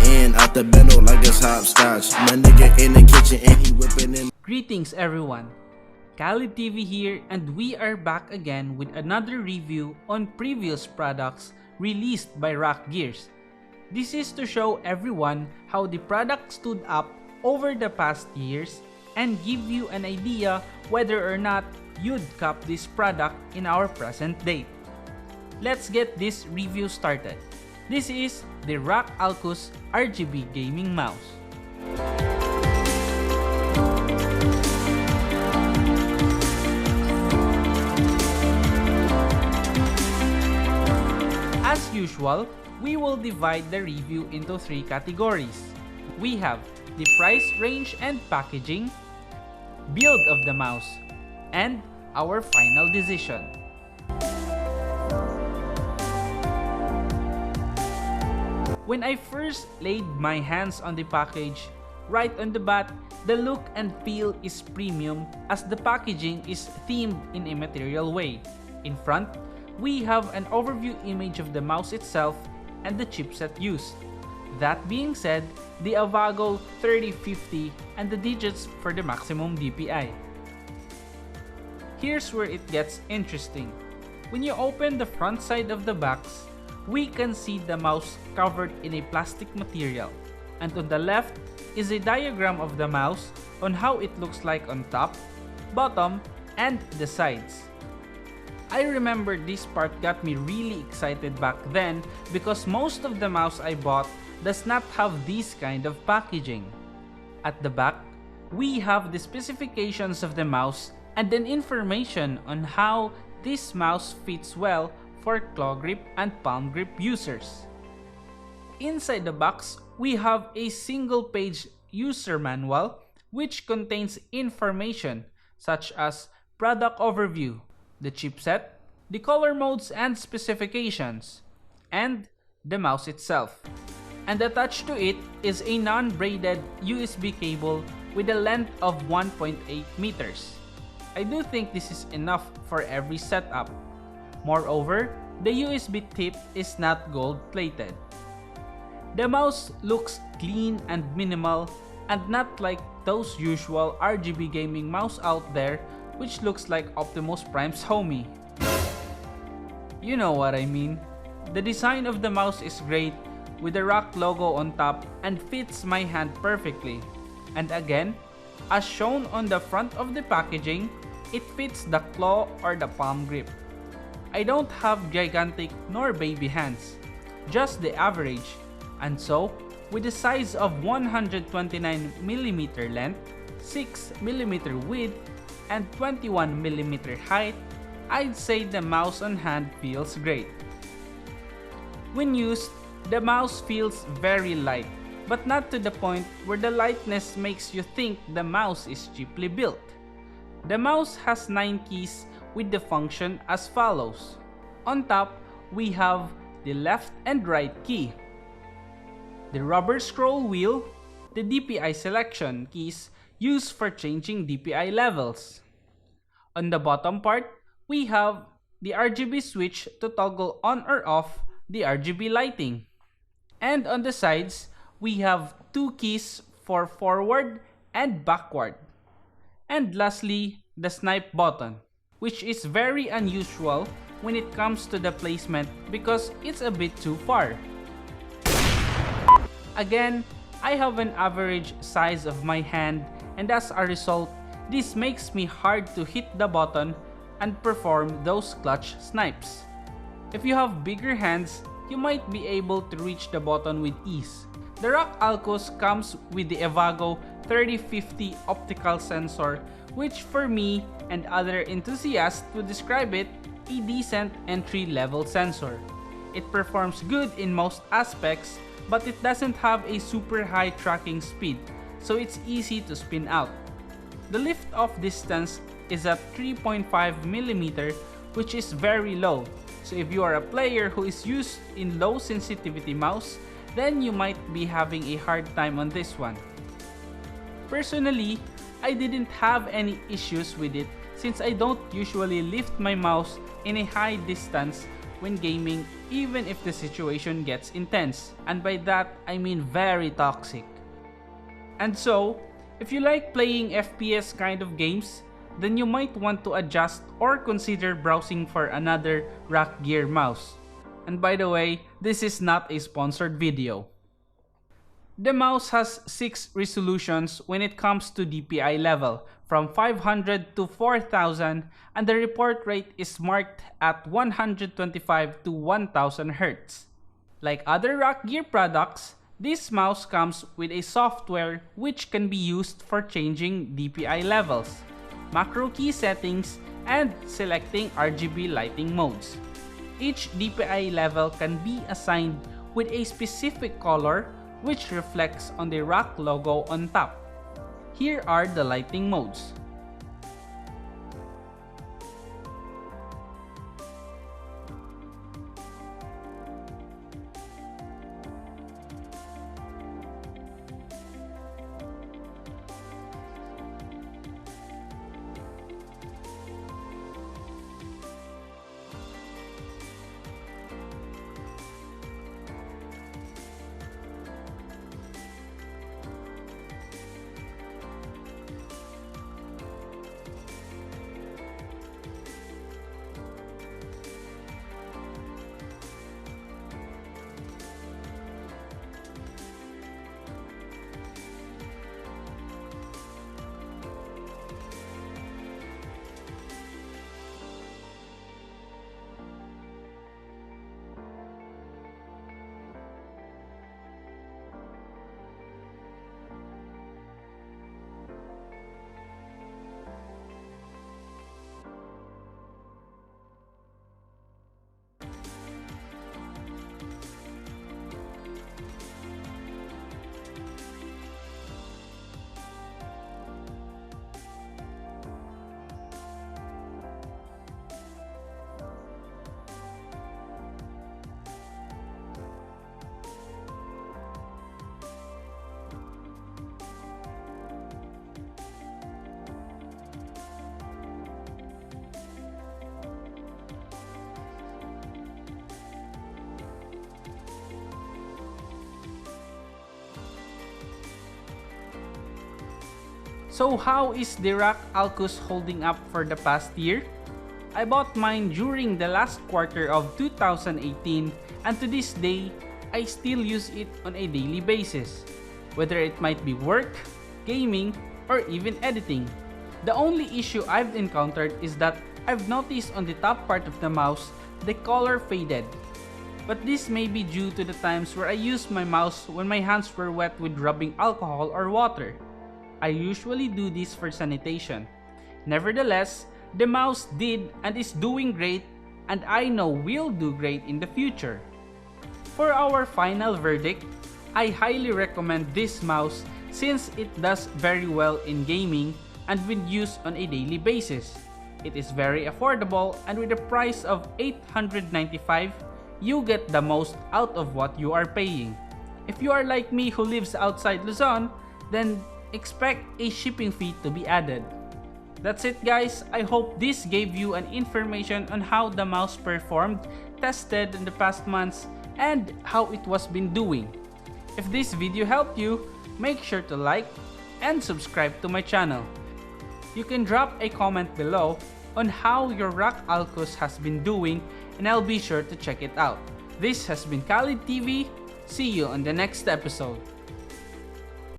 in out the bendo like it's hopscotch. My nigga in the kitchen and he whipping in. Greetings everyone, caledTV here, and we are back again with another review on previous products released by Rakk Gears. This is to show everyone how the product stood up over the past years and give you an idea whether or not you'd cop this product in our present date. Let's get this review started. This is the Rakk Alkus RGB gaming mouse. As usual, we will divide the review into 3 categories. We have the price range and packaging, build of the mouse, and our final decision. When I first laid my hands on the package, right on the bat, the look and feel is premium as the packaging is themed in a material way. In front, we have an overview image of the mouse itself and the chipset used. That being said, the Avago 3050 and the digits for the maximum DPI. Here's where it gets interesting. When you open the front side of the box, we can see the mouse covered in a plastic material, and on the left is a diagram of the mouse on how it looks like on top, bottom, and the sides. I remember this part got me really excited back then because most of the mouse I bought does not have this kind of packaging. At the back, we have the specifications of the mouse and then information on how this mouse fits well for claw grip and palm grip users. Inside the box, we have a single-page user manual which contains information such as product overview, the chipset, the color modes and specifications, and the mouse itself. And attached to it is a non-braided USB cable with a length of 1.8 meters. I do think this is enough for every setup. Moreover, the USB tip is not gold-plated. The mouse looks clean and minimal and not like those usual RGB gaming mouse out there which looks like Optimus Prime's homie. You know what I mean. The design of the mouse is great with the Rakk logo on top and fits my hand perfectly. And again, as shown on the front of the packaging, it fits the claw or the palm grip. I don't have gigantic nor baby hands, just the average, and so, with a size of 129mm length, 6mm width, and 21mm height, I'd say the mouse on hand feels great. When used, the mouse feels very light, but not to the point where the lightness makes you think the mouse is cheaply built. The mouse has 9 keys with the function as follows. On top, we have the left and right key, the rubber scroll wheel, the DPI selection keys used for changing DPI levels. On the bottom part, we have the RGB switch to toggle on or off the RGB lighting. And on the sides, we have 2 keys for forward and backward. And lastly, the snipe button, which is very unusual when it comes to the placement because it's a bit too far. Again, I have an average size of my hand, and as a result, this makes me hard to hit the button and perform those clutch snipes. If you have bigger hands, you might be able to reach the button with ease. The Rakk Alkus comes with the Avago 3050 optical sensor, which for me and other enthusiasts would describe it a decent entry-level sensor. It performs good in most aspects, but it doesn't have a super high tracking speed, so it's easy to spin out. The lift-off distance is at 3.5mm, which is very low, so if you are a player who is used in low sensitivity mouse, then you might be having a hard time on this one. Personally, I didn't have any issues with it since I don't usually lift my mouse in a high distance when gaming even if the situation gets intense, and by that I mean very toxic. And so, if you like playing FPS kind of games, then you might want to adjust or consider browsing for another Rakk Gear mouse. And by the way, this is not a sponsored video. The mouse has 6 resolutions when it comes to DPI level, from 500 to 4000, and the report rate is marked at 125 to 1000 Hz. Like other Rakk Gear products, this mouse comes with a software which can be used for changing DPI levels, macro key settings, and selecting RGB lighting modes. Each DPI level can be assigned with a specific color which reflects on the Rakk logo on top. Here are the lighting modes. So how is the Rakk Alkus holding up for the past year? I bought mine during the last quarter of 2018, and to this day, I still use it on a daily basis, whether it might be work, gaming, or even editing. The only issue I've encountered is that I've noticed on the top part of the mouse, the color faded. But this may be due to the times where I used my mouse when my hands were wet with rubbing alcohol or water. I usually do this for sanitation. Nevertheless, the mouse did and is doing great, and I know will do great in the future. For our final verdict, I highly recommend this mouse since it does very well in gaming and when used on a daily basis. It is very affordable, and with a price of $895, you get the most out of what you are paying. If you are like me who lives outside Luzon, then expect a shipping fee to be added. That's it guys, I hope this gave you an information on how the mouse performed, tested in the past months, and how it was been doing. If this video helped you, make sure to like and subscribe to my channel. You can drop a comment below on how your Rakk Alkus has been doing, and I'll be sure to check it out. This has been caledTV. See you on the next episode.